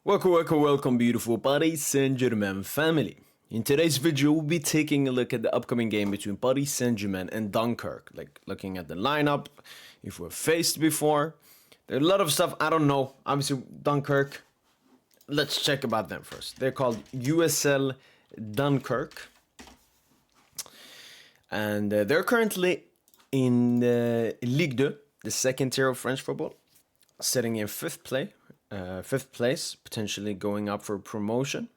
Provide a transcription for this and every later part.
Welcome, beautiful Paris Saint-Germain family. In today's video, we'll be taking a look at the upcoming game between Paris Saint-Germain and Dunkirk. Like, looking at the lineup, if we're faced before. There's a lot of stuff I don't know. Obviously, Dunkirk. Let's check about them first. They're called USL Dunkirk. And they're currently in Ligue 2, the second tier of French football, sitting in fifth place, potentially going up for promotion.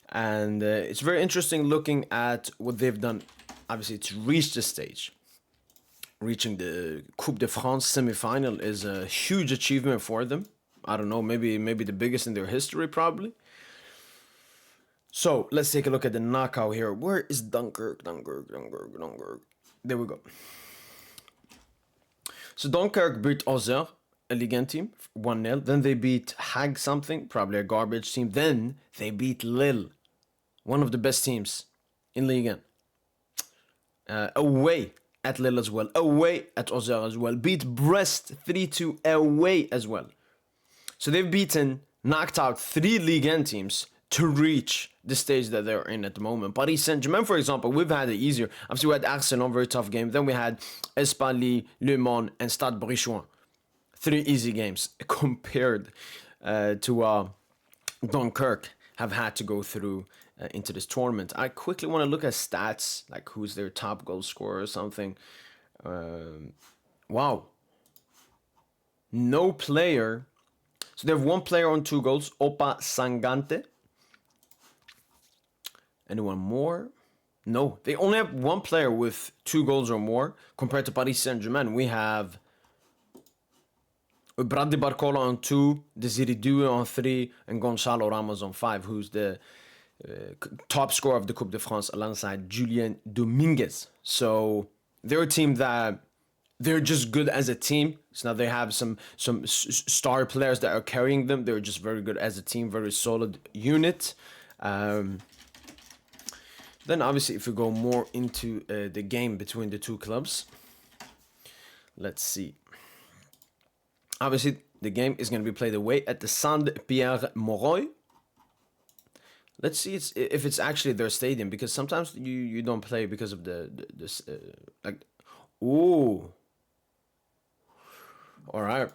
And it's very interesting looking at what they've done. Obviously, it's reached this stage. Reaching the Coupe De France semi-final is a huge achievement for them. I don't know, maybe the biggest in their history, probably. So, let's take a look at the knockout here. Where is Dunkirk? There we go. So, Dunkirk beat Auxerre, a Ligue 1 team, 1-0. Then they beat Hag something, probably a garbage team. Then they beat Lille, one of the best teams in Ligue 1. Away at Lille as well. Away at Auxerre as well. Beat Brest 3-2 away as well. So they've knocked out 3 Ligue 1 teams to reach the stage that they're in at the moment. Paris Saint-Germain, for example, we've had it easier. Obviously, we had Arsenal, very tough game. Then we had Espali, Le Mans, and Stade Brichon. 3 easy games compared to Dunkirk have had to go through into this tournament. I quickly want to look at stats, like who's their top goal scorer or something. Wow. No player. So they have 1 player on 2 goals, Opa Sangante. Anyone more? No, they only have 1 player with 2 goals or more. Compared to Paris Saint-Germain, we have Brad de Barcola on 2, Desiree Doué on 3, and Gonzalo Ramos on 5, who's the top scorer of the Coupe de France alongside Julien Dominguez. So they're a team that they're just good as a team. So now they have some star players that are carrying them. They're just very good as a team, very solid unit. Then obviously if we go more into the game between the 2 clubs, let's see. Obviously the game is going to be played away at the Saint-Pierre-Mauroy. Let's see if it's actually their stadium, because sometimes you don't play because of like. Ooh. All right.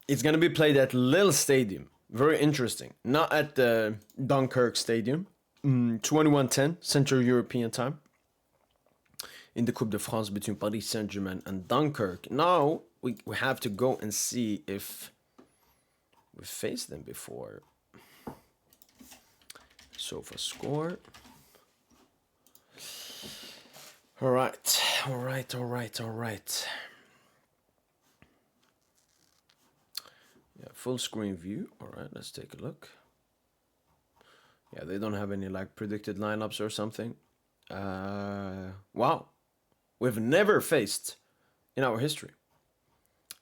It's going to be played at Lille Stadium. Very interesting. Not at the Dunkirk Stadium. 21:10 Central European time. In the Coupe de France between Paris Saint-Germain and Dunkirk. Now, we have to go and see if we faced them before. So for score. All right. Yeah, full screen view. All right, let's take a look. Yeah, they don't have any like predicted lineups or something. Wow. We've never faced in our history.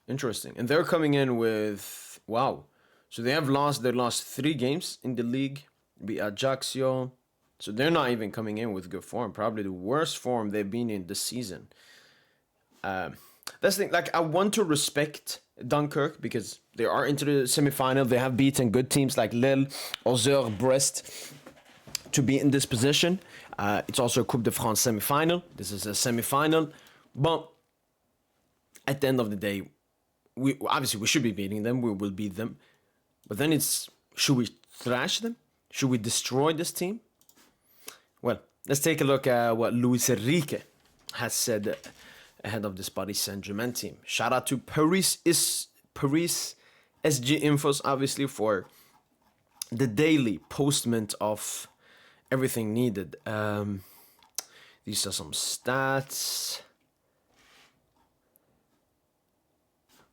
Interesting. And they're coming in with, wow. So they lost 3 games in the league. Be Ajaccio. So they're not even coming in with good form. Probably the worst form they've been in this season. That's the thing. Like, I want to respect Dunkirk because they are into the semi-final. They have beaten good teams like Lille, Auxerre, Brest to be in this position. It's also a Coupe de France semi-final. This is a semi-final. But at the end of the day, we should be beating them. We will beat them. But then should we thrash them? Should we destroy this team? Well, let's take a look at what Luis Enrique has said ahead of this Paris Saint-Germain team. Shout out to Paris SG Infos, obviously, for the daily postment of everything needed. These are some stats.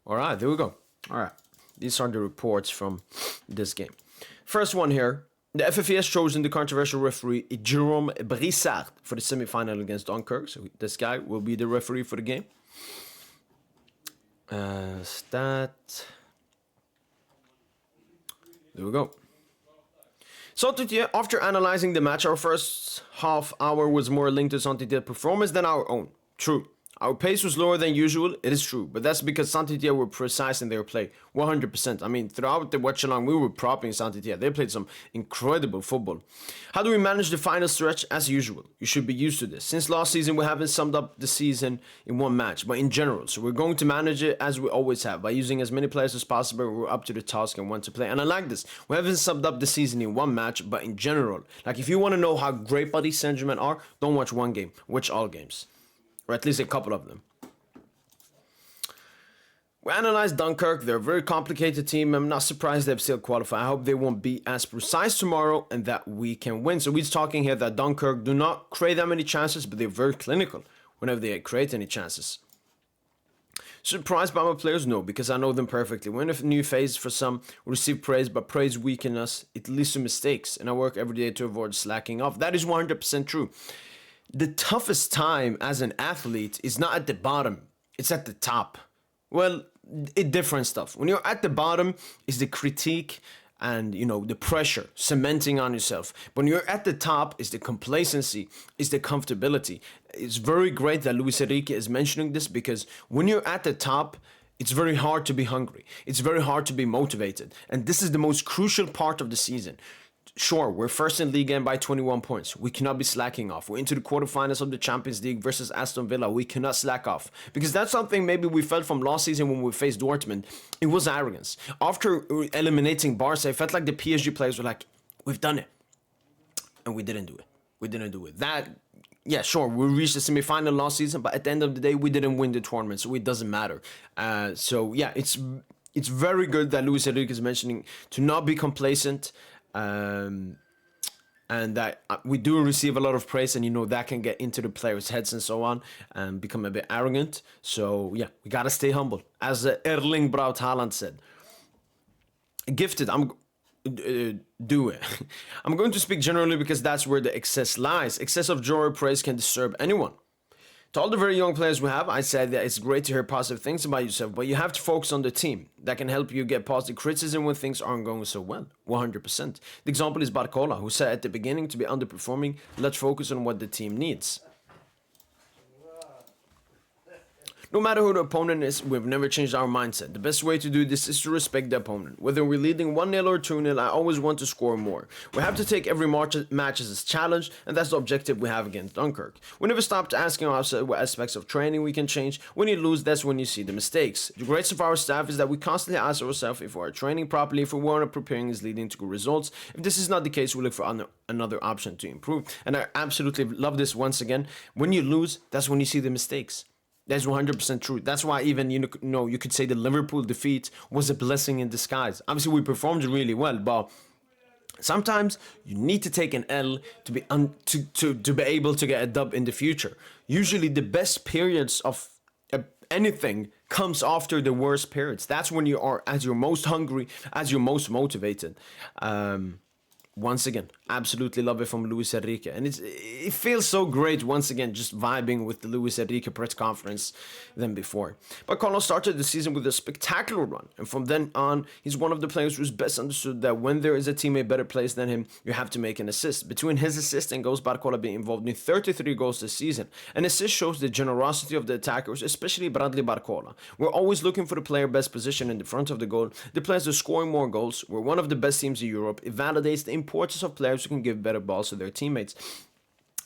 All right, there we go. All right, these are the reports from this game. First one here. The FFA has chosen the controversial referee Jerome Brissard for the semi-final against Dunkirk. So this guy will be the referee for the game. Stat. There we go. Saint-Étienne, after analyzing the match, our first half hour was more linked to Saint-Étienne's performance than our own. True. Our pace was lower than usual, it is true, but that's because Saint-Étienne were precise in their play, 100%. I mean, throughout the watch along, we were propping Saint-Étienne. They played some incredible football. How do we manage the final stretch? As usual, you should be used to this. Since last season, we haven't summed up the season in one match, but in general. So we're going to manage it as we always have, by using as many players as possible. We're up to the task and want to play. And I like this. We haven't summed up the season in one match, but in general. Like, if you want to know how great Paris Saint-Germain are, don't watch one game. Watch all games. Or at least a couple of them. We analyzed Dunkirk. They're a very complicated team. I'm not surprised they've still qualified. I hope they won't be as precise tomorrow and that we can win. So we're talking here that Dunkirk do not create that many chances, but they're very clinical whenever they create any chances. Surprised by my players? No, because I know them perfectly. We're in a new phase. For some, we receive praise, but praise weakens us. It leads to mistakes, and I work every day to avoid slacking off. That is 100% true. The toughest time as an athlete is not at the bottom. It's at the top. Well, different stuff. When you're at the bottom, is the critique and, the pressure cementing on yourself. But when you're at the top, is the complacency, is the comfortability. It's very great that Luis Enrique is mentioning this, because when you're at the top, it's very hard to be hungry. It's very hard to be motivated. And this is the most crucial part of the season. Sure, we're first in Ligue by 21 points. We cannot be slacking off. We're into the quarterfinals of the Champions League versus Aston Villa. We cannot slack off. Because that's something maybe we felt from last season when we faced Dortmund. It was arrogance. After eliminating Barca, it felt like the PSG players were like, we've done it. And we didn't do it. We didn't do it. Yeah, sure, we reached the semi-final last season, but at the end of the day, we didn't win the tournament, so it doesn't matter. So yeah, it's very good that Luis Enrique is mentioning to not be complacent. And that we do receive a lot of praise, and that can get into the players' heads and so on, and become a bit arrogant. So yeah, we gotta stay humble, as Erling Braut Haaland said. Gifted, do it. I'm going to speak generally because that's where the excess lies. Excess of joy or praise can disturb anyone. To all the very young players we have, I said that it's great to hear positive things about yourself, but you have to focus on the team. That can help you get positive criticism when things aren't going so well. 100%. The example is Barcola, who said at the beginning to be underperforming, let's focus on what the team needs. No matter who the opponent is, we've never changed our mindset. The best way to do this is to respect the opponent. Whether we're leading 1-0 or 2-0, I always want to score more. We have to take every match as a challenge, and that's the objective we have against Dunkirk. We never stopped asking ourselves what aspects of training we can change. When you lose, that's when you see the mistakes. The greatest of our staff is that we constantly ask ourselves if we are training properly, if we weren't preparing is leading to good results. If this is not the case, we look for another option to improve. And I absolutely love this once again. When you lose, that's when you see the mistakes. That's 100% true. That's why even, you could say the Liverpool defeat was a blessing in disguise. Obviously, we performed really well, but sometimes you need to take an L to be to be able to get a dub in the future. Usually, the best periods of anything comes after the worst periods. That's when you are as you're most hungry, as you're most motivated. Once again, absolutely love it from Luis Enrique. And it feels so great, once again, just vibing with the Luis Enrique press conference than before. But Carlos started the season with a spectacular run. And from then on, he's one of the players who's best understood that when there is a teammate better placed than him, you have to make an assist. Between his assist and goals, Barcola being involved in 33 goals this season. An assist shows the generosity of the attackers, especially Bradley Barcola. We're always looking for the player best position in the front of the goal. The players are scoring more goals. We're one of the best teams in Europe. It validates the importance of players who can give better balls to their teammates.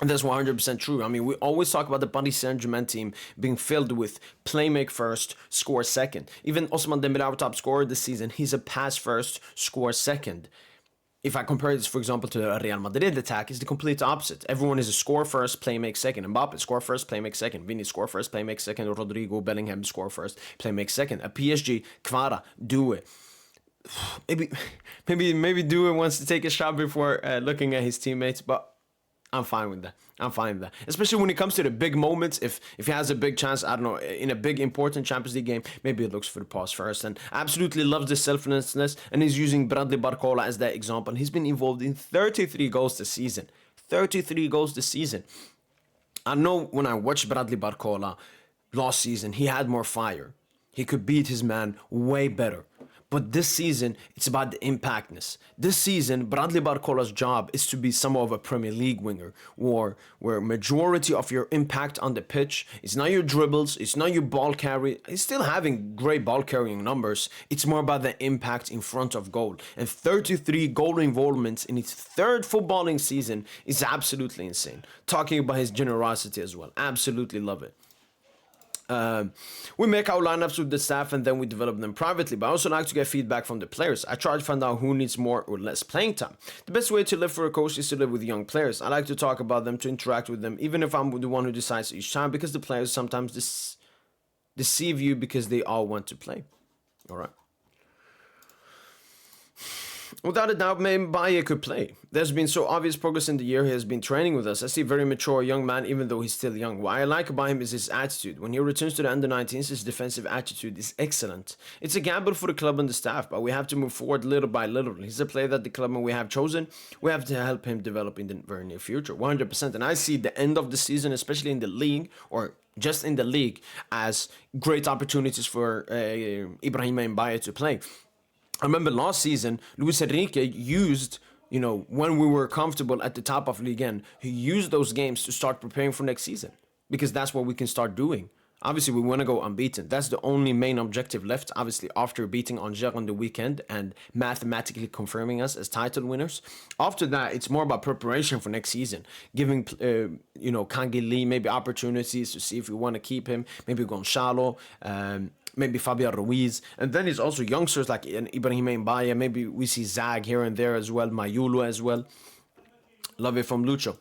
And that's 100% true. I mean, we always talk about the Paris Saint-Germain team being filled with playmake first, score second. Even Ousmane Dembélé, our top scorer this season, he's a pass first, score second. If I compare this, for example, to the Real Madrid attack, it's the complete opposite. Everyone is a score first, playmake second. Mbappe, score first, playmake second. Vinny, score first, playmake second. Rodrigo, Bellingham, score first, playmake second. A PSG, Kvara, do it. Maybe Due wants to take a shot before looking at his teammates, but I'm fine with that. I'm fine with that. Especially when it comes to the big moments. If he has a big chance, I don't know, in a big important Champions League game, maybe he looks for the pass first. And absolutely loves the selflessness, and he's using Bradley Barcola as that example. He's been involved in 33 goals this season. 33 goals this season. I know when I watched Bradley Barcola last season, he had more fire. He could beat his man way better. But this season, it's about the impactness. This season, Bradley Barcola's job is to be somewhat of a Premier League winger, where majority of your impact on the pitch, it's not your dribbles, it's not your ball carry. He's still having great ball carrying numbers. It's more about the impact in front of goal. And 33 goal involvements in his third footballing season is absolutely insane. Talking about his generosity as well. Absolutely love it. We make our lineups with the staff and then we develop them privately, but I also like to get feedback from the players. I try to find out who needs more or less playing time. The best way to live for a coach is to live with young players. I like to talk about them, to interact with them, even if I'm the one who decides each time, because the players sometimes deceive you because they all want to play. All right. Without a doubt, Mbaye could play. There's been so obvious progress in the year he has been training with us. I see a very mature young man, even though he's still young. What I like about him is his attitude. When he returns to the under-19s, his defensive attitude is excellent. It's a gamble for the club and the staff, but we have to move forward little by little. He's a player that the club and we have chosen. We have to help him develop in the very near future, 100%. And I see the end of the season, especially in the league, or just in the league, as great opportunities for Ibrahim Mbaye to play. I remember last season, Luis Enrique used, when we were comfortable at the top of Ligue, he used those games to start preparing for next season. Because that's what we can start doing. Obviously, we want to go unbeaten. That's the only main objective left, obviously, after beating Angers on the weekend and mathematically confirming us as title winners. After that, it's more about preparation for next season. Giving, Kangili maybe opportunities to see if we want to keep him. Maybe Gonzalo, maybe Fabian Ruiz. And then it's also youngsters like Ibrahim Mbaye. Maybe we see Zag here and there as well. Mayulu as well. Love it from Lucho.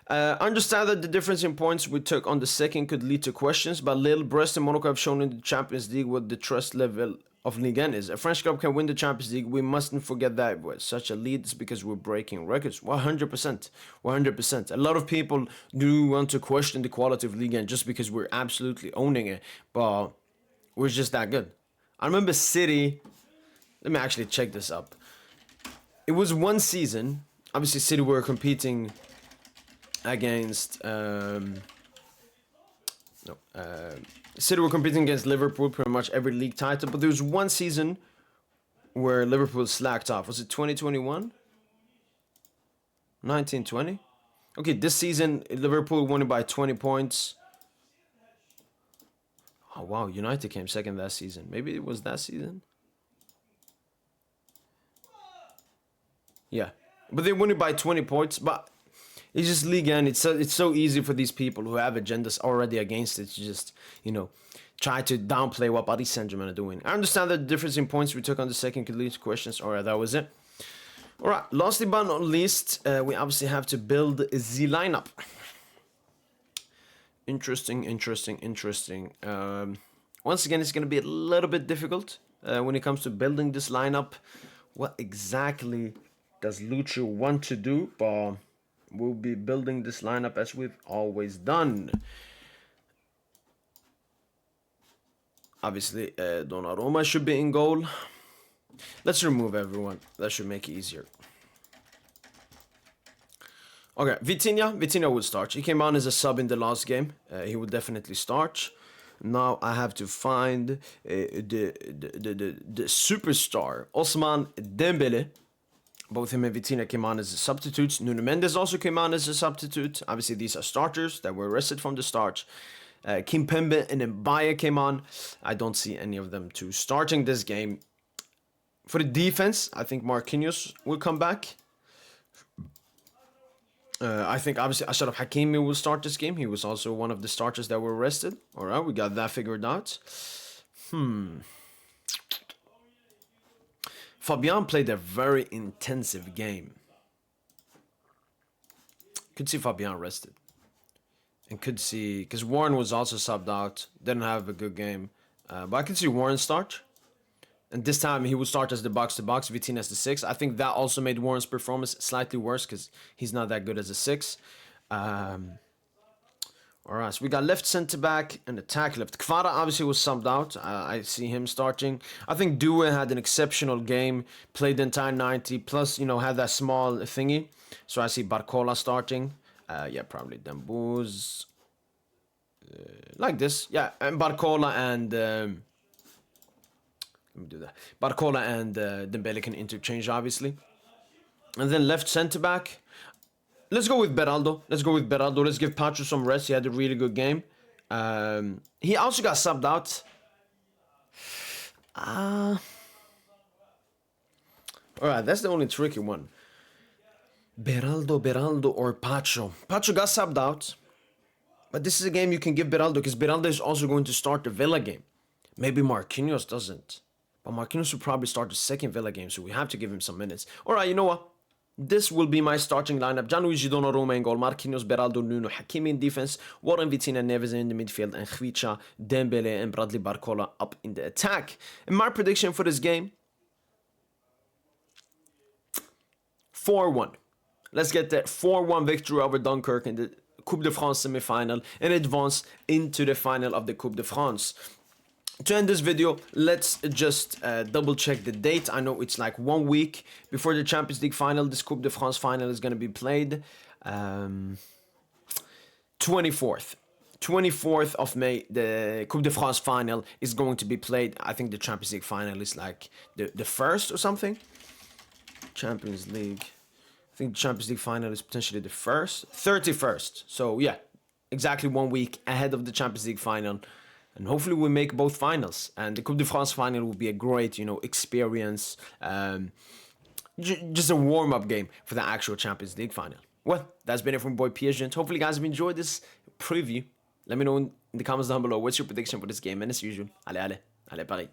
Understand that the difference in points we took on the second could lead to questions, but Lille, Brest and Monaco have shown in the Champions League what the trust level of Ligue 1 is. A French club can win the Champions League. We mustn't forget that with such a lead is because we're breaking records. 100%. 100%. A lot of people do want to question the quality of Ligue 1 just because we're absolutely owning it, but we're just that good. I remember City, let me actually check this up. It was one season, obviously City were competing against City were competing against Liverpool pretty much every league title, but there was one season where Liverpool slacked off. Was it 2021? 1920? Okay, this season Liverpool won it by 20 points. Oh wow, United came second that season. Maybe it was that season? Yeah. But they won it by 20 points, but it's just Ligue 1. It's so easy for these people who have agendas already against it to just, try to downplay what Paris Saint-Germain are doing. I understand that the difference in points we took on the second could lead to questions. Alright, that was it. Alright, lastly but not least, we obviously have to build the lineup. Interesting. Once again, it's going to be a little bit difficult when it comes to building this lineup. What exactly does Lucho want to do? But we'll be building this lineup as we've always done. Obviously, Donnarumma should be in goal. Let's remove everyone. That should make it easier. Okay, Vitinha will start. He came on as a sub in the last game. He will definitely start. Now I have to find the superstar, Ousmane Dembele. Both him and Vitinha came on as substitutes. Nuno Mendes also came on as a substitute. Obviously, these are starters that were rested from the start. Kimpembe and Mbaye came on. I don't see any of them two starting this game. For the defense, I think Marquinhos will come back. I think obviously Ashraf Hakimi will start this game. He was also one of the starters that were rested. All right, we got that figured out. Fabian played a very intensive game. Could see Fabian rested. And could see, because Warren was also subbed out. Didn't have a good game. But I could see Warren start. And this time he would start as the box-to-box, Vitinha as the 6. I think that also made Warren's performance slightly worse because he's not that good as a 6. Alright, so we got left centre-back and attack left. Kvara obviously was subbed out. I see him starting. I think Due had an exceptional game. Played the entire 90. Plus, had that small thingy. So I see Barcola starting. Yeah, probably Dembuz. Like this. Yeah, and Barcola and Let me do that. Barcola and Dembele can interchange, obviously. And then left centre back. Let's go with Beraldo. Let's give Pacho some rest. He had a really good game. He also got subbed out. Alright, that's the only tricky one. Beraldo or Pacho. Pacho got subbed out. But this is a game you can give Beraldo because Beraldo is also going to start the Villa game. Maybe Marquinhos doesn't. But Marquinhos will probably start the second Villa game, so we have to give him some minutes. Alright, you know what? This will be my starting lineup. Gianluigi Donnarumma in goal, Marquinhos, Beraldo, Nuno, Hakimi in defense, Warren Vitina, Neves in the midfield, and Khvicha, Dembele, and Bradley Barcola up in the attack. And my prediction for this game, 4-1. Let's get that 4-1 victory over Dunkirk in the Coupe De France semi-final and advance into the final of the Coupe De France. To end this video, let's just double check the date. I know it's like 1 week before the Champions League final. This Coupe de France final is going to be played 24th. 24th of May, the Coupe de France final is going to be played. I think the Champions League final is like the 1st or something. Champions League. I think the Champions League final is potentially the 1st. 31st. So yeah, exactly 1 week ahead of the Champions League final. And hopefully we make both finals. And the Coupe de France final will be a great, experience. Just a warm-up game for the actual Champions League final. Well, that's been it from boy PSG. And hopefully you guys have enjoyed this preview. Let me know in the comments down below what's your prediction for this game. And as usual, allez, Paris.